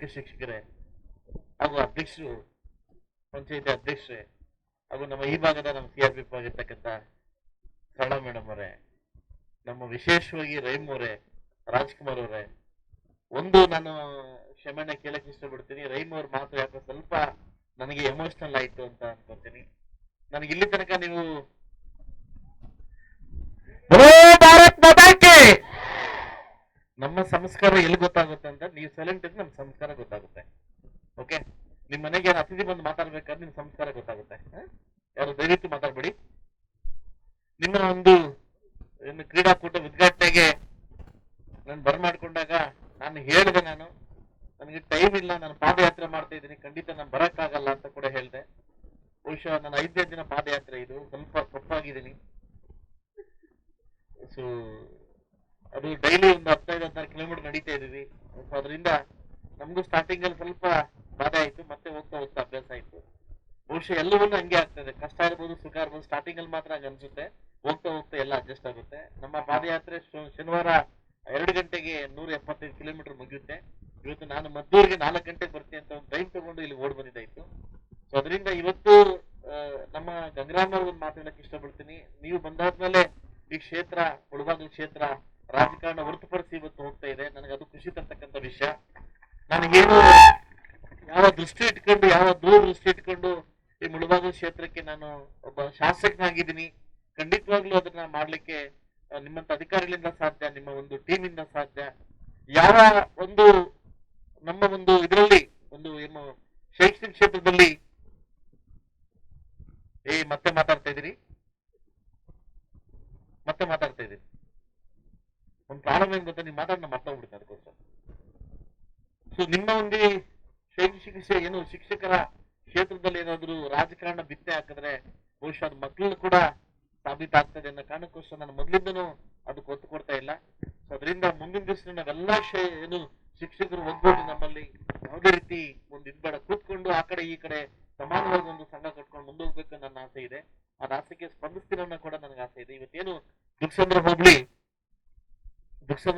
ಮುಖ್ಯ ಶಿಕ್ಷಕರೇ ಹಾಗೂ ಅಧ್ಯಕ್ಷರು, ಪಂಚಾಯತಿ ಅಧ್ಯಕ್ಷರೇ ಹಾಗೂ ನಮ್ಮ ಈ ಭಾಗದ ನಮ್ಮ CRPF ಆಗಿರ್ತಕ್ಕಂಥ ಸರಳಾ ಮೇಡಮ್ ಅವರೇ, ನಮ್ಮ ವಿಶೇಷವಾಗಿ ರೈಮ್ ಅವರೇ, ರಾಜ್ಕುಮಾರ್ ಅವರೇ, ಒಂದು ನಾನು ಕ್ಷಮೆನ ಕೇಳಕ್ ಇಷ್ಟಪಡ್ತೀನಿ. ರೈಮ್ ಅವ್ರ ಮಾತು ಯಾಕೋ ಸ್ವಲ್ಪ ನನಗೆ ಎಮೋಷನಲ್ ಆಯ್ತು ಅಂತ ಅನ್ಕೊಂತೀನಿ. ನನಗೆ ಇಲ್ಲಿ ತನಕ ನೀವು ಭಾರತ್ ಮಾತಾಕ್ಕೆ ನಮ್ಮ ಸಂಸ್ಕಾರ ಎಲ್ಲಿ ಗೊತ್ತಾಗುತ್ತೆ ಅಂತ ನೀವು ಸೈಲೆಂಟ್ ಇದ್ರೆ ನಮ್ಮ ಸಂಸ್ಕಾರ ಗೊತ್ತಾಗುತ್ತೆ. ಓಕೆ, ನಿಮ್ ಮನೆಗೆ ಯಾರು ಅತಿಥಿ ಬಂದು ಮಾತಾಡ್ಬೇಕಾದ್ರೆ ನಿಮ್ ಸಂಸ್ಕಾರ ಗೊತ್ತಾಗುತ್ತೆ. ಯಾರು ದಯವಿಟ್ಟು ಮಾತಾಡ್ಬೇಡಿ. ನಿಮ್ಮ ಒಂದು ಏನು ಕ್ರೀಡಾಕೂಟ ಉದ್ಘಾಟನೆಗೆ ನಾನು ಬರ್ಮಾಡ್ಕೊಂಡಾಗ ನಾನು ಹೇಳಿದೆ, ನನಗೆ ಟೈಮ್ ಇಲ್ಲ, ನಾನು ಪಾದಯಾತ್ರೆ ಮಾಡ್ತಾ ಇದ್ದೀನಿ, ಖಂಡಿತ ನಾನು ಬರಕ್ಕಾಗಲ್ಲ ಅಂತ ಕೂಡ ಹೇಳಿದೆ. ಬಹುಶಃ ನನ್ನ 5ನೇ ದಿನ ಪಾದಯಾತ್ರೆ, ಇದು ಸ್ವಲ್ಪ ಕಪ್ಪಾಗಿದ್ದೀನಿ. ಸೊ ಅದು ಡೈಲಿ ಒಂದು 15-16 ಕಿಲೋಮೀಟರ್ ನಡೀತಾ ಇದೀವಿ. ಸೊ ಅದರಿಂದ ನಮಗೂ ಸ್ಟಾರ್ಟಿಂಗ್ ಅಲ್ಲಿ ಸ್ವಲ್ಪ ಬಾಧೆ ಆಯ್ತು, ಮತ್ತೆ ಹೋಗ್ತಾ ಹೋಗ್ತಾ ಅಭ್ಯಾಸ ಆಯ್ತು. ಬಹುಶಃ ಎಲ್ಲವನ್ನೂ ಹಂಗೆ ಆಗ್ತದೆ, ಕಷ್ಟ ಇರ್ಬೋದು ಸುಖ ಇರ್ಬೋದು, ಸ್ಟಾರ್ಟಿಂಗ್ ಅಲ್ಲಿ ಮಾತ್ರ ಹಂಗೆ ಅನ್ಸುತ್ತೆ, ಹೋಗ್ತಾ ಹೋಗ್ತಾ ಎಲ್ಲ ಅಡ್ಜಸ್ಟ್ ಆಗುತ್ತೆ. ನಮ್ಮ ಪಾದಯಾತ್ರೆ ಶನಿವಾರ 2 ಗಂಟೆಗೆ 175 ಕಿಲೋಮೀಟರ್ ಮುಗಿಯುತ್ತೆ. ಇವತ್ತು ನಾನು ಮದ್ದೂರಿಗೆ 4 ಗಂಟೆಗೆ ಬರ್ತೀನಿ ಅಂತ ಒಂದು ಟೈಮ್ ತಗೊಂಡು ಇಲ್ಲಿ ಓಡ್ ಬಂದಿದ್ದಾಯ್ತು. ಸೊ ಅದರಿಂದ ಇವತ್ತು ನಮ್ಮ ಗಂಗರಾಮ್ ಅವ್ರ ಒಂದು ಮಾತಾಡಕ್ಕೆ ಇಷ್ಟಪಡ್ತೀನಿ. ನೀವು ಬಂದಾದ್ಮೇಲೆ ಈ ಕ್ಷೇತ್ರ, ಮುಳಬಾಗಿಲು ಕ್ಷೇತ್ರ ರಾಜಕಾರಣ ಹೊರತುಪಡಿಸಿ ಇವತ್ತು ಹೋಗ್ತಾ ಇದೆ. ನನಗೆ ಅದು ಖುಷಿ ತರ್ತಕ್ಕಂಥ ವಿಷಯ. ನನಗೇನು ಯಾವ ದೃಷ್ಟಿ ಇಟ್ಕೊಂಡು, ಯಾವ ದೂರದೃಷ್ಟಿ ಇಟ್ಕೊಂಡು ಈ ಮುಳಬಾಗಿಲು ಕ್ಷೇತ್ರಕ್ಕೆ ನಾನು ಒಬ್ಬ ಶಾಸಕನಾಗಿದ್ದೀನಿ, ಖಂಡಿತವಾಗ್ಲೂ ಅದನ್ನ ಮಾಡ್ಲಿಕ್ಕೆ ನಿಮ್ಮಂತ ಅಧಿಕಾರಿಗಳಿಂದ ಸಾಧ್ಯ, ನಿಮ್ಮ ಒಂದು ಟೀಮ್ ಇಂದ ಸಾಧ್ಯ. ಯಾವ ಒಂದು ನಮ್ಮ ಒಂದು ಇದರಲ್ಲಿ ಒಂದು ಏನು ಶೈಕ್ಷಣಿಕ ಕ್ಷೇತ್ರದಲ್ಲಿ ಮತ್ತೆ ಮಾತಾಡ್ತಾ ಇದ್ದೀರಿ ಒಂದು ಪ್ರಾಬ್ಲಮ್ ಏನ್ ಗೊತ್ತಾ, ನೀವು ಮಾತಾಡೋಣ ಮಾತಾಡ್ಬಿಡ್ತಾರೆ ಅದಕ್ಕೋಸ್ಕರ. ಸೊ ನಿಮ್ಮ ಒಂದು ಶೈಕ್ಷಣಿಕ ಏನು ಶಿಕ್ಷಕರ ಕ್ಷೇತ್ರದಲ್ಲಿ ಏನಾದ್ರು ರಾಜಕಾರಣ ಬಿತ್ತೆ ಹಾಕಿದ್ರೆ ಬಹುಶಃ ಅದು ಮಕ್ಕಳು ಕೂಡ ಸಾಬೀತಾಗ್ತದೆ ಅನ್ನೋ ಕಾರಣಕ್ಕೋಸ್ಕರ ನಾನು ಮೊದಲಿಂದನೂ ಅದಕ್ಕೆ ಒತ್ತು ಕೊಡ್ತಾ ಇಲ್ಲ. ಸೊ ಅದರಿಂದ ಮುಂದಿನ ದಿವಸ ನಾವೆಲ್ಲಾ ಏನು ಶಿಕ್ಷಕರು ಹೋಗ್ಬೋದು, ನಮ್ಮಲ್ಲಿ ಯಾವುದೇ ರೀತಿ ಒಂದು ಇದ್ಬೇಡ, ಕೂತ್ಕೊಂಡು ಆ ಕಡೆ ಈ ಕಡೆ ಸಮಾನವಾಗಿ ಒಂದು ಸಂಘ ಕಟ್ಕೊಂಡು ಮುಂದೋಗ್ಬೇಕು ನನ್ನ ಆಸೆ ಇದೆ. ಆ ಆಸೆಗೆ ಸ್ಪಂದಿಸ್ತೀನಿ ಅನ್ನೋ ಕೂಡ ನನಗೆ ಆಸೆ ಇದೆ. ಇವತ್ತೇನು ದುರ್ಗಸಂದ್ರ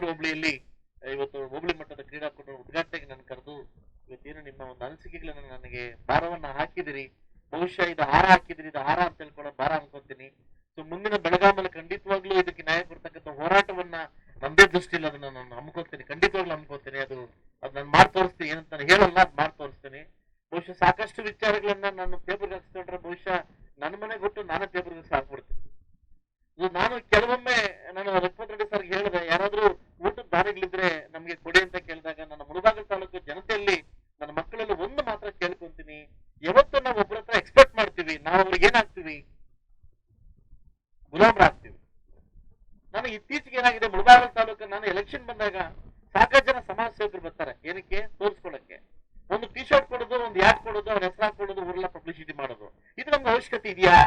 ಹೋಬಳಿಯಲ್ಲಿ ಇವತ್ತು ಹೋಬಳಿ ಮಟ್ಟದ ಕ್ರೀಡಾಕೂಟ ಉದ್ಘಾಟನೆಗೆ ನಾನು ಕರೆದು ಇವತ್ತೇನು ನಿಮ್ಮ ಒಂದು ಅನಿಸಿಕೆಗಳನ್ನ ನನಗೆ ಭಾರವನ್ನ ಹಾಕಿದಿರಿ. ಬಹುಶಃ ಇದು ಹಾರ ಹಾಕಿದಿರಿ, ಇದು ಹಾರ ಅಂತ ಹೇಳ್ಕೊಳ್ಳೋ ಭಾರ ಅನ್ಕೊಂತೀನಿ. ಸೊ ಮುಂದಿನ ಬೆಳಗಾಮಲ್ಲಿ ಖಂಡಿತವಾಗ್ಲೂ ಇದಕ್ಕೆ ನ್ಯಾಯ ಕೊಡ್ತಕ್ಕಂಥ ಹೋರಾಟವನ್ನ ನಮ್ದೇ ದೃಷ್ಟಿಯಲ್ಲಿ ಅದನ್ನ ನಾನು ಹಮ್ಮಿಕೊಳ್ತೀನಿ, ಖಂಡಿತವಾಗ್ಲೂ ಹಮ್ಮಿಕೊಳ್ತೀನಿ. ಅದು ನಾನು ಮಾಡಿ ತೋರಿಸ್ತೀನಿ, ಏನಂತ ನಾನು ಹೇಳಲ್ಲ, ಅದು ಮಾಡಿ ತೋರಿಸ್ತೀನಿ. ಬಹುಶಃ ಸಾಕಷ್ಟು ವಿಚಾರಗಳನ್ನ ನಾನು ಪೇಪರ್ಗೆ ಹಾಕ್ಸ್ಕೊಂಡ್ರೆ ಬಹುಶಃ ನನ್ನ ಮನೆ ಬಿಟ್ಟು ನಾನೇ ಪೇಪರ್ಗೆ ಹಾಕ್ಬಿಡ್ತೀನಿ. ನಾನು ಕೆಲವೊಮ್ಮೆ ನಾನು ರಘುಪತ್ ರೆಡ್ಡಿ ಸರ್ಗೆ ಹೇಳಿದೆ, ಯಾರಾದ್ರೂ ಊಟದ ದಾರಿಗಳಿದ್ರೆ ನಮ್ಗೆ ಕೊಡಿ ಅಂತ ಕೇಳಿದಾಗ ನನ್ನ ಮುಳಬಾಗಿಲು ತಾಲೂಕು ಜನತೆಯಲ್ಲಿ ನನ್ನ ಮಕ್ಕಳಲ್ಲಿ ಒಂದು ಮಾತ್ರ ಕೇಳ್ಕೊಂತೀನಿ, ಯಾವತ್ತು ನಾವು ಒಬ್ಬರ ಹತ್ರ ಎಕ್ಸ್ಪೆಕ್ಟ್ ಮಾಡ್ತೀವಿ, ನಾವು ಅವ್ರಿಗೆ ಏನಾಗ್ತೀವಿ, ಗುಲಾಮರಾಗ್ತೀವಿ. ನಾನು ಇತ್ತೀಚೆಗೆ ಏನಾಗಿದೆ, ಮುಳಬಾಗಿಲು ತಾಲೂಕು ನಾನು ಎಲೆಕ್ಷನ್ ಬಂದಾಗ ಸಾಕಷ್ಟು ಜನ ಸಮಾಜ ಸೇವಕರು ಬರ್ತಾರೆ, ಏನಕ್ಕೆ ತೋರಿಸ್ಕೊಳಕ್ಕೆ, ಒಂದು ಟಿ ಶರ್ಟ್ ಕೊಡೋದು, ಒಂದು ಯಾಡ್ ಕೊಡೋದು, ಅವ್ರ ಹೆಸರು ಕೊಡೋದು, ಊರೆಲ್ಲ ಪಬ್ಲಿಸಿಟಿ ಮಾಡೋದು. ಇದು ನಮ್ಗೆ ಅವಶ್ಯಕತೆ ಇದೆಯಾ?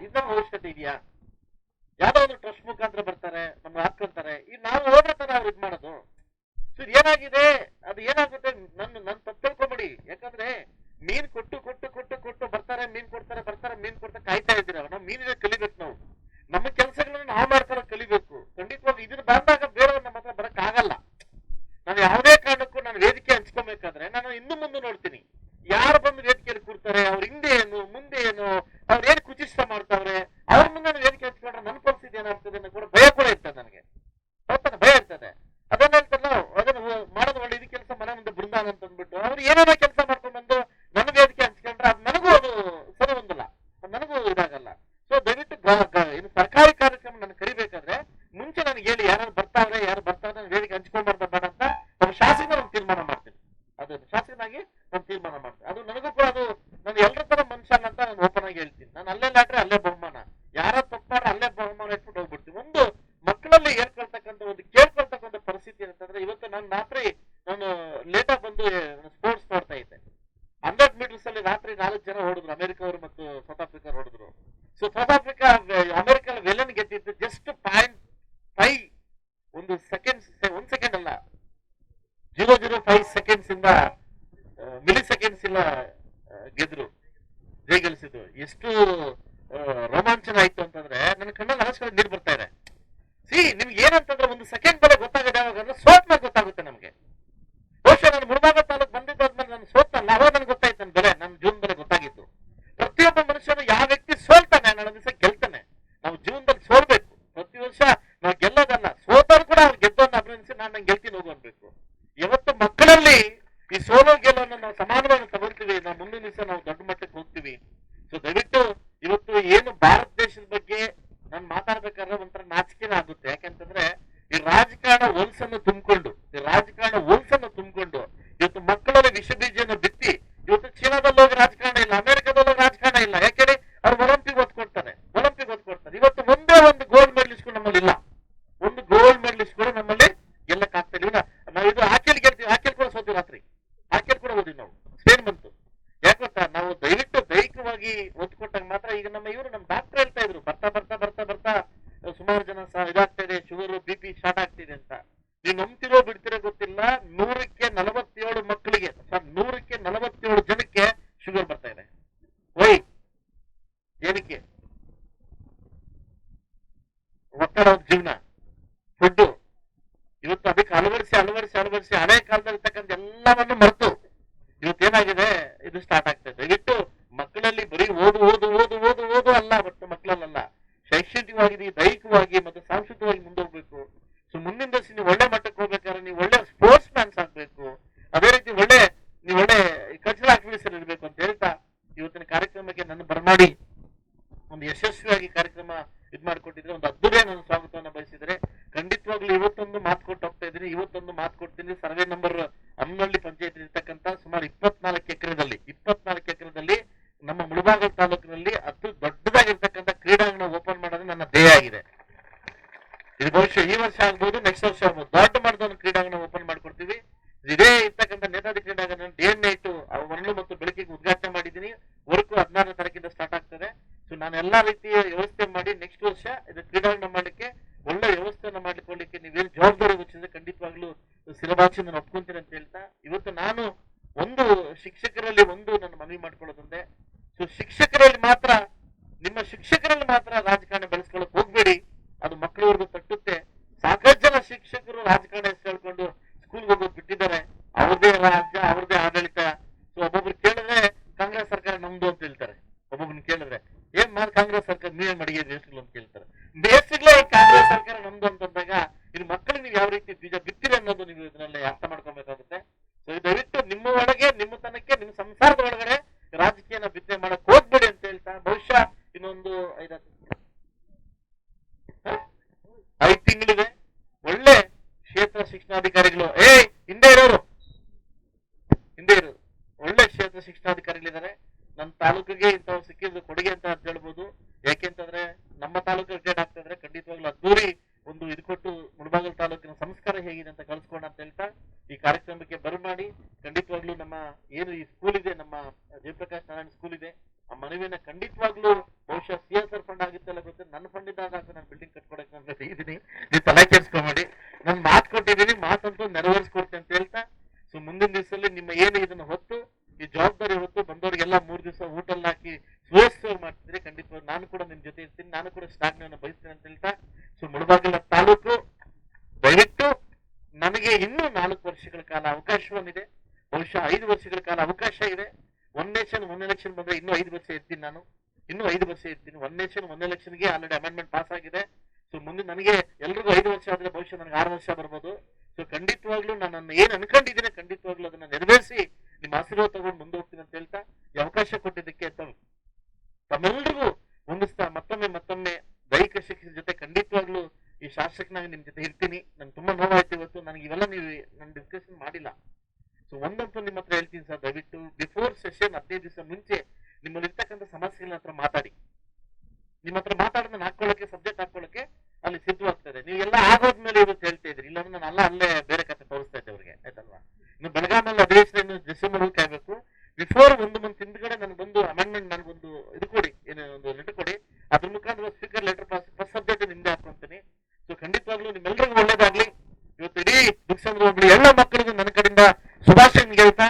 ಇದು ನಮ್ಗೆ ಅವಶ್ಯಕತೆ ಇದೆಯಾ? ಯಾವ್ದೋ ಒಂದು ಟ್ರಸ್ಟ್ ಮುಖಾಂತರ ಬರ್ತಾರೆ, ನಮ್ಗೆ ಹಾಕೊಂತಾರೆ, ಈಗ ನಾವು ಹೋಗ್ತಾರೆ ಅವ್ರು ಇದ್ ಮಾಡೋದು. ಸೊ ಏನಾಗಿದೆ, ಅದು ಏನಾಗುತ್ತೆ, ನನ್ನ ತಪ್ಪು ತಿಳ್ಕೊಬೇಡಿ. ಯಾಕಂದ್ರೆ ಮೀನ್ ಕೊಟ್ಟು ಬರ್ತಾರೆ, ಮೀನ್ ಕೊಡ್ತಾರೆ ಕಾಯ್ತಾ ಇದ್ದೀರ. ನಾವು ಮೀನಿಗೆ ಕಲಿಬೇಕು, ನಮ್ಮ ಕೆಲಸಗಳನ್ನ ನಾವು ಮಾಡ್ತಾರೆ ಕಲಿಬೇಕು. ಖಂಡಿತವಾಗಿ ಇದನ್ನ ಬಂದಾಗ ಬೇರೆಯವ್ರು ನಮ್ಮ ಹತ್ರ ಬರಕ್ ಆಗಲ್ಲ. ನಾನು ಯಾವುದೇ ಕಾರಣಕ್ಕೂ ನಾನು ವೇದಿಕೆ ಹಂಚ್ಕೊಬೇಕಾದ್ರೆ ನಾನು ಇನ್ನು ಮುಂದೆ ನೋಡ್ತೀನಿ, ಯಾರು ಬಂದು ವೇದಿಕೆಯಲ್ಲಿ ಕೂರ್ತಾರೆ, ಅವ್ರ ಹಿಂದೆ ಏನು ಮುಂದೆ ಏನು, ಅವ್ರು ಏನ್ ಕುಚಿಷ್ಟ ಮಾಡ್ತಾವ್ರೆ, ಅವ್ರ ಮುಂದೆ ನಾನು ವೇದಿಕೆ ಹಂಚ್ಕೊಂಡ್ರೆ ನನ್ನ ಪರಿಸ್ಥಿತಿ ಏನಾಗ್ತದೆ ಅನ್ನೋ ಕೂಡ ಭಯ ಕೂಡ ಇರ್ತದೆ ನನಗೆ. ಹೌದಾನೆ, ಭಯ ಇರ್ತದೆ. ಅದನ್ನ ಹೇಳ್ತಾರಲ್ಲ, ಅದನ್ನ ಮಾಡೋದು ಒಳ್ಳೆ ಇದು ಕೆಲಸ, ಮನೆ ಮುಂದೆ ಬೃಂದಾವನ ಅಂತ ಅಂದ್ಬಿಟ್ಟು ಅವ್ರು ಏನಾರ ಕೆಲಸ ಮಾಡ್ಕೊಂಡು ಬಂದು ನನ್ನ ವೇದಿಕೆ ಹಂಚ್ಕೊಂಡ್ರೆ ಅದು ನನಗೂ ಅದು ಸರಿ ಹೊಂದಲ್ಲ, ನನಗೂ ಇದಾಗಲ್ಲ. ಸೊ ದಯವಿಟ್ಟು ಏನು ಸರ್ಕಾರಿ ಕಾರ್ಯಕ್ರಮ ನಾನು ಕರಿಬೇಕಾದ್ರೆ ಮುಂಚೆ ನನಗೆ ಹೇಳಿ, ಯಾರು ಬರ್ತಾವ್ರೆ ವೇದಿಕೆ ಹಂಚ್ಕೊಂಡ್ಬಾರ್ದ ಬೇಡ ಅಂತ ಒಬ್ಬ ಶಾಸಕನ ಒಂದು ತೀರ್ಮಾನ ಮಾಡ್ತೀನಿ. ಅದು ಶಾಸಕನಾಗಿ ನಾನು ತೀರ್ಮಾನ ಮಾಡ್ತೀನಿ. ಅದು ನನಗೂ ಕೂಡ ಅದು ನಾನು ಎಲ್ಲರ ತರ ಮನುಷ್ಯ ಅಂತ ನಾನು ಓಪನ್ ಆಗಿ ಹೇಳ್ತೀನಿ. ನಾನು ಅಲ್ಲೇ ಲಾಟ್ರೆ ಅಲ್ಲೇ ಬಹುಮಾನ, ಯಾರ ತಪ್ಪಾರ ಅಲ್ಲೇ ಬಹುಮಾನ ಇಟ್ಬಿಟ್ಟು ಹೋಗ್ಬಿಡ್ತೀನಿ. ಒಂದು ಮಕ್ಕಳಲ್ಲಿ ಹೇಳ್ಕೊಳ್ತಕ್ಕಂಥ ಒಂದು ಕೇಳ್ಕೊಳ್ತಕ್ಕಂಥ ಪರಿಸ್ಥಿತಿ ಏನಂತಂದ್ರೆ, ಇವತ್ತು ನಾನು ರಾತ್ರಿ ನಾನು ಲೇಟಾಗಿ ಬಂದು ಸ್ಪೋರ್ಟ್ಸ್ ನೋಡ್ತಾ ಇದ್ದೆ. 100 ಮೀಟರ್ಸ್ ಅಲ್ಲಿ ರಾತ್ರಿ 4 ಜನ ಹೊಡೆದ್ರು, ಅಮೆರಿಕ ಅವರು ಮತ್ತು ಸೌತ್ ಆಫ್ರಿಕಾ ಹೊಡೆದ್ರು. ಸೊ ಸೌತ್ ಆಫ್ರಿಕಾ ಅಮೆರಿಕ ವೆಲನ್ ಗೆದ್ದಿದ್ದು ಜಸ್ಟ್ 0.5 ಒಂದು ಸೆಕೆಂಡ್ ಅಲ್ಲ, 0.05 ಸೆಕೆಂಡ್ಸ್ ಇಂದ ಮಿಲಿ ಸೆಕೆಂಡ್ಸ್ ಇಲ್ಲ ಗೆದ್ರು, ಜಯಗಳಿಸಿದ್ರು. ಎಷ್ಟು ರೋಮಾಂಚನ ಆಯ್ತು ಅಂತಂದ್ರೆ ನನ್ನ ಕಣ್ಣಲ್ಲಿ ಅನಸ್ಕೊಂಡು ನೀರು ಬರ್ತಾ ಇದೆ. ನಿಮ್ಗೆ ಏನಂತಂದ್ರೆ ಒಂದು ಸೆಕೆಂಡ್ ಬೆಲೆ ಗೊತ್ತಾಗದೆ ಯಾವಾಗ ಸೋತ್ ಮೇಲೆ ಗೊತ್ತಾಗುತ್ತೆ ನಮ್ಗೆ. ಬಹುಶಃ ನಾನು ಮುಳಬಾಗ ತಾಲೂಕು ಬಂದಿದ್ದಾದ್ಮೇಲೆ ನಾನು ಸೋತಲ್ಲ, ಅವಾಗ ನನಗೆ ಗೊತ್ತಾಯ್ತು ನನ್ನ ಬೆಲೆ, ನನ್ನ ಜೀವನ ಬೆಲೆ ಗೊತ್ತಾಗಿತ್ತು. ಪ್ರತಿಯೊಬ್ಬ ಮನುಷ್ಯನು ಯಾವ ವ್ಯಕ್ತಿ ಸೋಲ್ತಾನೆ ನಾಳೆ ದಿವಸ ಗೆಲ್ತಾನೆ. ನಾವು ಜೀವನದಲ್ಲಿ ಸೋಲ್ಬೇಕು. ಪ್ರತಿ ವರ್ಷ ನಾವು ಗೆಲ್ಲೋದಲ್ಲ, ಸೋತರು ಕೂಡ ಅವ್ರು ಗೆದ್ದವನ್ನ ಅಭಿನಂದಿಸಿ ನಾನು ನಂಗೆ ಗೆಲ್ತೀನಿ ಹೋಗು ಅನ್ಬೇಕು. ಇವತ್ತು ಮಕ್ಕಳಲ್ಲಿ ಈ ಸೋಲೋ ಗೆಲುವನ್ನು ನಾವು ಸಮಾನವಾಗಿ ತಗೊಳ್ತೀವಿ, ನಾವು ಮುಂದಿನ ದಿವಸ ನಾವು ದೊಡ್ಡ ಮಟ್ಟಕ್ಕೆ ಹೋಗ್ತೀವಿ. ಸೊ ದಯವಿಟ್ಟು ಇವತ್ತು ಏನು ಭಾರತ ದೇಶದ ಬಗ್ಗೆ ನಾನು ಮಾತಾಡ್ಬೇಕಾದ್ರೆ ಒಂಥರ ನಾಚಿಕೆನ ಆಗುತ್ತೆ. ಯಾಕೆಂತಂದ್ರೆ ಈ ರಾಜಕಾರಣ ಹೊಲಸನ್ನು ತುಂಬಿಕೊಂಡು ಇವತ್ತು ಮಕ್ಕಳಲ್ಲಿ ವಿಷ ಬೀಜನ ಬಿತ್ತಿ ಇವತ್ತು ಚೀನಾದಲ್ಲಿ ಹೋಗಿ ರಾಜಕಾರಣ ಇಲ್ಲ, ಅಮೆರಿಕದಲ್ಲಿ ಹೋಗಿ ರಾಜಕಾರಣ ಇಲ್ಲ. ಯಾಕೆಂದ್ರೆ ಅವ್ರು ಒಲಿಂಪಿಕ್ ಓದ್ಕೊಡ್ತಾರೆ. ಇವತ್ತು ಒಂದೇ ಒಂದು ಗೋಲ್ಡ್ ಮೆಡಲಿಸ್ಟ್ ನಮ್ಮಲ್ಲಿ ಇಲ್ಲ, ಒಂದು ಗೋಲ್ಡ್ ಮೆಡಲಿಸ್ಟ್ ಕೂಡ ನಮ್ಮಲ್ಲಿ ಗೆಲ್ಲಕ್ಕಾಗ್ತಾ ಇಲ್ಲ. ನಾವು ಇದು ಆಕೆಲ್ ಗೆಲ್ತೀವಿ, ಆಕೆಲ್ ಕೂಡ ಸೋತೀವಿ, ರಾತ್ರಿ ಆಕೆಲ್ ಕೂಡ ಓದಿವಿ ನಾವು, ಸ್ಪೇನ್ ಬಂತು. ಯಾಕೆ ಗೊತ್ತಾ, ನಾವು ದಯವಿಟ್ಟು ದೈಹಿಕವಾಗಿ ಒತ್ಕೊಟ್ಟಾಗ ಮಾತ್ರ. ಈಗ ನಮ್ಮ ಡಾಕ್ಟರ್ ಹೇಳ್ತಾ ಇದ್ರು, ಬರ್ತಾ ಬರ್ತಾ ಬರ್ತಾ ಬರ್ತಾ ಸುಮಾರು ಜನ ಇದಾಗ್ತಾ ಇದೆ, ಶುಗರ್ BP ಸ್ಟಾರ್ಟ್ ಆಗ್ತಿದೆ ಅಂತ. ನೀವು ನಂಬ್ತಿರೋ ಬಿಡ್ತಿರೋ ಗೊತ್ತಿಲ್ಲ, 100ಕ್ಕೆ 47 ಮಕ್ಕಳಿಗೆ 100ಕ್ಕೆ 47 ಜನಕ್ಕೆ ಶುಗರ್ ಬರ್ತಾ ಇದೆ. ಏನಕ್ಕೆ? ಒತ್ತಡ ಜೀವನ, ಫುಡ್. ಇವತ್ತು ಅದಕ್ಕೆ ಅಳವಡಿಸಿ ಹಳೆ ಕಾಲದಲ್ಲಿ ಇರ್ತಕ್ಕಂಥ ಎಲ್ಲವನ್ನು ಮರೆತು ಇವತ್ತೇನಾಗಿದೆ, ಇದು ಸ್ಟಾರ್ಟ್ ಆಗ್ತದೆ. ದಯವಿಟ್ಟು ಮಕ್ಕಳಲ್ಲಿ ಬರೀ ಓದು ಅಲ್ಲ, ಬಟ್ ಮಕ್ಕಳಲ್ಲ, ಶೈಕ್ಷಣಿಕವಾಗಿ, ದೈಹಿಕವಾಗಿ ಮತ್ತು ಸಾಂಸ್ಕೃತಿಕವಾಗಿ ಮುಂದೋಗ್ಬೇಕು. ಸೊ ಮುಂದಿನ ದಿವಸ ನೀವು ಒಳ್ಳೆ ಮಟ್ಟಕ್ಕೆ ಹೋಗ್ಬೇಕಾದ್ರೆ ನೀವು ಒಳ್ಳೆ ಸ್ಪೋರ್ಟ್ಸ್ ಮ್ಯಾನ್ಸ್ ಆಗ್ಬೇಕು. ಅದೇ ರೀತಿ ನೀವು ಒಳ್ಳೆ ಕಲ್ಚರಲ್ ಆಕ್ಟಿವಿಟೀಸ್ ಇರಬೇಕು ಅಂತ ಹೇಳ್ತಾ ಇವತ್ತಿನ ಕಾರ್ಯಕ್ರಮಕ್ಕೆ ನನ್ನ ಬರಮಾಡಿ ಒಂದು ಯಶಸ್ವಿಯಾಗಿ ಕಾರ್ಯಕ್ರಮ ಇದ್ ಮಾಡ್ಕೊಟ್ಟಿದ್ರೆ, ಒಂದು ಅದ್ದೂರಿಯ ನನ್ನ ಸ್ವಾಗತವನ್ನು ಬಯಸಿದ್ರೆ, ಖಂಡಿತವಾಗ್ಲೂ ಇವತ್ತೊಂದು ಮಾತು ಕೊಟ್ಟು ಹೋಗ್ತಾ ಇದ್ದೀನಿ. ಇವತ್ತೊಂದು ಮಾತು ಕೊಡ್ತೀನಿ. ಸರ್ವೆ ನಂಬರ್ ಅಮ್ಮನಹಳ್ಳಿ ಪಂಚಾಯತ್ ಇರ್ತಕ್ಕಂಥ ಸುಮಾರು 24 ಎಕರೆದಲ್ಲಿ ನಮ್ಮ ಮುಳಬಾಗಿಲು ತಾಲೂಕಿನಲ್ಲಿ ಅತಿ ದೊಡ್ಡದಾಗಿರ್ತಕ್ಕಂಥ ಕ್ರೀಡಾಂಗಣ ಓಪನ್ ಮಾಡೋದು ನನ್ನ ಧ್ಯೇಯ ಆಗಿದೆ. ಇದು ಬಹುಶಃ ಈ ವರ್ಷ ಆಗ್ಬೋದು, ನೆಕ್ಸ್ಟ್ ವರ್ಷ ಆಗ್ಬೋದು, ದೊಡ್ಡ ಮಟ್ಟದ ಒಂದು ಕ್ರೀಡಾಂಗಣ ಓಪನ್ ಮಾಡ್ಕೊಡ್ತೀವಿ. ಇದೇ ಇರ್ತಕ್ಕಂಥ ನೇತಾಜಿ ಕ್ರೀಡಾಂಗಣ ಡೇ ಅಂಡ್ ನೈಟ್ ಅವರನ್ನು ಮತ್ತು ಬೆಳಕಿಗೆ ಉದ್ಘಾಟನೆ ಮಾಡಿದ್ದೀನಿ. ವರ್ಕ್ 16ನೇ ತಾರೀಕಿಂದ ಸ್ಟಾರ್ಟ್ ಆಗ್ತದೆ. ಸೊ ನಾನು ಎಲ್ಲಾ ರೀತಿಯ ವ್ಯವಸ್ಥೆ ಮಾಡಿ ನೆಕ್ಸ್ಟ್ ವರ್ಷ ಇದು ಕ್ರೀಡಾಂಗಣ ಮಾಡ್ಲಿಕ್ಕೆ ಒಳ್ಳೆ ವ್ಯವಸ್ಥೆಯನ್ನು ಮಾಡ್ಲಿಕ್ಕೆ ನೀವೇನು ಜವಾಬ್ದಾರಿ ವಹಿಸಿದ್ರೆ ಖಂಡಿತವಾಗ್ಲೂ ಸಿರಬಾಚಿ ನಾನು ಒಪ್ಕೊಂತೀನಿ ಅಂತ ಹೇಳ್ತಾ, ಇವತ್ತು ನಾನು ಒಂದು ಶಿಕ್ಷಕರಲ್ಲಿ ನನ್ನ ಮನವಿ ಮಾಡ್ಕೊಳ್ಳೋದಂದ್ರೆ, ಸೊ ನಿಮ್ಮ ಶಿಕ್ಷಕರಲ್ಲಿ ಮಾತ್ರ ರಾಜಕಾರಣ ಬೆಳೆಸ್ಕೊಳ್ಳಕ್ ಹೋಗ್ಬೇಡಿ. ಅದು ಮಕ್ಕಳವರೆಗೂ ತಟ್ಟುತ್ತೆ. ಸಾಕಷ್ಟು ಜನ ಶಿಕ್ಷಕರು ರಾಜಕಾರಣ ಹೆಸರು ಹೇಳ್ಕೊಂಡು ಸ್ಕೂಲ್ಗೆ ಹೋಗೋದು ಬಿಟ್ಟಿದ್ದಾರೆ. ಅವ್ರದೇ ರಾಜ್ಯ, ಅವ್ರದೇ ಆಡಳಿತ. ಸೊ ಒಬ್ಬೊಬ್ರು ಕೇಳಿದ್ರೆ ಕಾಂಗ್ರೆಸ್ ಸರ್ಕಾರ ನಮ್ದು ಅಂತ ಹೇಳ್ತಾರೆ. ಒಬ್ಬೊಬ್ರನ್ನ ಕೇಳಿದ್ರೆ ಏನ್ ಕಾಂಗ್ರೆಸ್ ಸರ್ಕಾರ ನೀವೇನ್ ಮಡಿಗೆ ದೇಶಗಳು ಅಂತ ಕೇಳ್ತಾರೆ. ದೇಶಗಳೇ ಕಾಂಗ್ರೆಸ್ ಸರ್ಕಾರ ನಮ್ದು ಅಂತಂದಾಗ ಇನ್ನು ಮಕ್ಕಳಿಗೆ ನೀವು ಯಾವ ರೀತಿ ಬೀಜ ಬಿತ್ತಿರಿ ಅನ್ನೋದು ನೀವು ಇದರಲ್ಲಿ ಅರ್ಥ ಮಾಡ್ಕೊಬೇಕಾಗುತ್ತೆ. ಸೊ ದಯವಿಟ್ಟು ನಿಮ್ಮ ಒಳಗೆ, ನಿಮ್ಮ ತನಕ್ಕೆ, ನಿಮ್ಮ ಸಂಸಾರದ ಒಳಗಡೆ ರಾಜಕೀಯನ ಬಿತ್ತನೆ ಮಾಡಕ್ ಹೋಗ್ಬೇಡಿ ಅಂತ ಹೇಳ್ತಾ, ಬಹುಶಃ ಇನ್ನೊಂದು 5 ತಿಂಗಳಿದೆ. ಒಳ್ಳೆ ಕ್ಷೇತ್ರ ಶಿಕ್ಷಣಾಧಿಕಾರಿಗಳು ಹಿಂದೆ ಇರೋರು ಒಳ್ಳೆ ಕ್ಷೇತ್ರ ಶಿಕ್ಷಣಾಧಿಕಾರಿಗಳಿದ್ದಾರೆ. ನಮ್ಮ ತಾಲೂಕಿಗೆ ಇಂಥವ್ರು ಸಿಕ್ಕಿದ್ರು ಕೊಡುಗೆ ಅಂತ ಹೇಳ್ಬೋದು. ಯಾಕೆಂತಂದ್ರೆ ನಮ್ಮ ತಾಲೂಕು ರಿಟೈರ್ಡ್ ಆಗ್ತಾ ಇದ್ರೆ ಖಂಡಿತವಾಗ್ಲೂ ಅದ್ದೂರಿ ಒಂದು ಇದು ಕೊಟ್ಟು ಮುಳಬಾಗಿಲು ತಾಲೂಕಿನ ಸಂಸ್ಕಾರ ಹೇಗಿದೆ ಅಂತ ಕಳ್ಸ್ಕೊಂಡ ಅಂತ ಹೇಳ್ತಾ ಈ ಕಾರ್ಯಕ್ರಮಕ್ಕೆ ಬರಮಾಡಿ, ಖಂಡಿತವಾಗ್ಲೂ ನಮ್ಮ ಏನು ಈ ಸ್ಕೂಲ್ ಇದೆ, ನಮ್ಮ ಜಯಪ್ರಕಾಶ್ ನಾರಾಯಣ ಸ್ಕೂಲ್ ಇದೆ, ಆ ಮನವಿಯನ್ನ ಖಂಡಿತವಾಗ್ಲೂ ಬಹುಶಃ CSR ಫಂಡ್ ಆಗುತ್ತಲ್ಲ ಗೊತ್ತಿಲ್ಲ, ನನ್ನ ಫಂಡ್ ಇದ್ದಾಗ ನಾನು ಬಿಲ್ಡಿಂಗ್ ಕಟ್ಕೊಡಕ್ಕೆ ನಾನು ಇದ್ದೀನಿ. ನೀವು ತಲೆ ಕೆಡಿಸ್ಕೊಂಬೇಡಿ, ನಾನು ಮಾತು ಕೊಟ್ಟಿದ್ದೀನಿ, ಮಾತಂತೂ ನೆರವೇರಿಸ್ಕೊಡ್ತೀನಿ ಅಂತ ಹೇಳ್ತಾ, ಸೊ ಮುಂದಿನ ದಿವಸದಲ್ಲಿ ನಿಮ್ಮ ಏನು ಇದನ್ನು ಹೊತ್ತು ಈ ಜವಾಬ್ದಾರಿ ಹೊತ್ತು ಬಂದವರಿಗೆಲ್ಲ 3 ದಿವಸ ಊಟಲ್ ಹಾಕಿ ಸುವ್ಯವಸ್ಥೆ ಮಾಡ್ತಿದ್ರೆ ಖಂಡಿತವಾಗಿ ನಾನು ಕೂಡ ನಿಮ್ ಜೊತೆ ಇರ್ತೀನಿ, ನಾನು ಕೂಡ ಶ್ಲಾಘನೆಯನ್ನು ಬಯಸ್ತೇನೆ ಅಂತ ಹೇಳ್ತಾ, ಸೊ ಮುಳಬಾಗಿಲ ತಾಲೂಕು ದಯವಿಟ್ಟು ನನಗೆ ಇನ್ನೂ 4 ವರ್ಷಗಳ ಕಾಲ ಅವಕಾಶವನ್ನಿದೆ. ಬಹುಶಃ 5 ವರ್ಷಗಳ ಕಾಲ ಅವಕಾಶ ಇದೆ. ಒನ್ ನೇಷನ್ ಒನ್ ಎಲೆಕ್ಷನ್ ಬಂದ್ರೆ ಇನ್ನೂ 5 ವರ್ಷ ಇರ್ತೀನಿ. ನಾನು ಇನ್ನೂ 5 ವರ್ಷ ಇರ್ತೀನಿ. ಒನ್ ನೇಷನ್ ಒನ್ ಎಲೆಕ್ಷನ್ಗೆ ಆಲ್ರೆಡಿ ಅಮೆಂಡ್ಮೆಂಟ್ ಪಾಸ್ ಆಗಿದೆ. ಸೊ ಮುಂದೆ ನನಗೆ ಎಲ್ರಿಗೂ 5 ವರ್ಷ ಆದ್ರೆ ಬಹುಶಃ ನನಗೆ 6 ವರ್ಷ ಬರ್ಬೋದು. ಸೊ ಖಂಡಿತವಾಗ್ಲೂ ನಾನು ಏನ್ ಅನ್ಕೊಂಡಿದ್ದೀನಿ ಖಂಡಿತವಾಗ್ಲೂ ಅದನ್ನ ನೆರವೇರಿಸಿ ನಿಮ್ಮ ಆಶೀರ್ವಾದ ತಗೊಂಡು ಮುಂದೆ ಹೋಗ್ತೀನಿ ಅಂತ ಹೇಳ್ತಾ, ಈ ಅವಕಾಶ ಕೊಟ್ಟಿದ್ದಕ್ಕೆ ತಮ್ಮೆಲ್ಲರಿಗೂ ಹೊಂದಿಸ್ತಾ ಮತ್ತೊಮ್ಮೆ ದೈಹಿಕ ಶಿಕ್ಷಣ ಜೊತೆ ಖಂಡಿತವಾಗ್ಲೂ ಈ ಶಾಸಕನಾಗಿ ನಿಮ್ ಜೊತೆ ಇರ್ತೀನಿ. ನನ್ಗೆ ತುಂಬಾ ನೋವಾಯ್ತು ಇವತ್ತು, ನನಗೆ ಇವೆಲ್ಲ ನೀವು ನಾನು ಡಿಸ್ಕಷನ್ ಮಾಡಿಲ್ಲ. ಸೊ ಒಂದಂತೂ ನಿಮ್ಮ ಹತ್ರ ಹೇಳ್ತೀನಿ ಸರ್, ದಯವಿಟ್ಟು ಬಿಫೋರ್ ಸೆಷನ್ 15 ದಿವಸ ಮುಂಚೆ ನಿಮ್ಮಲ್ಲಿ ಇರ್ತಕ್ಕಂಥ ಸಮಸ್ಯೆಗಳ ಹತ್ರ ಮಾತಾಡಿ. ನಿಮ್ಮ ಹತ್ರ ಮಾತಾಡೋದನ್ನ ಹಾಕೊಳ್ಳಕ್ಕೆ, ಸಬ್ಜೆಕ್ಟ್ ಹಾಕೊಳ್ಳಕ್ಕೆ ಅಲ್ಲಿ ಸಿದ್ಧವಾಗ್ತದೆ. ನೀವು ಎಲ್ಲ ಆಗೋದ್ಮೇಲೆ ಇವತ್ತು ಹೇಳ್ತಾ ಇದ್ರಿ, ಇಲ್ಲಾಂದ್ರೆ ನಾನು ಅಲ್ಲೇ ಬೇರೆ ಕತೆ ತೋರಿಸ್ತಾ ಇದ್ದೆ ಅವ್ರಿಗೆ, ಆಯ್ತಲ್ವಾ? ಇನ್ನು ಬೆಳಗಾಮಲ್ಲಿ ಅಧಿವೇಶನ ಡಿಸೆಂಬರ್ ಕಾಯ್ಬೇಕು. ಬಿಫೋರ್ 1 ಮಂತ್ ಹಿಂದ್ಗಡೆ ನನಗೆ ಬಂದು ಅಮೆಂಡ್ಮೆಂಟ್ ನನಗೊಂದು ಇದು ಕೊಡಿ, ಏನೋ ಒಂದು ಲೆಟರ್ ಕೊಡಿ, ಅದ್ರ ಮುಖಾಂತರ speaker letter pass first subject ನಿಮ್ದೆ ಹಾಕೊಂತೀನಿ. ಸೊ ಖಂಡಿತವಾಗ್ಲೂ ನಿಮ್ಮೆಲ್ಲರಿಗೂ ಒಳ್ಳೇದಾಗ್ಲಿ. ಇವತ್ತು ಇಡೀ ದುಕ್ಸಂದ್ರ ಹೋಗ್ಲಿ ಎಲ್ಲ ಮಕ್ಕಳಿಗೂ ನನ್ನ ಕಡೆಯಿಂದ ಶುಭಾಶಯ ಹೇಳ್ತಾ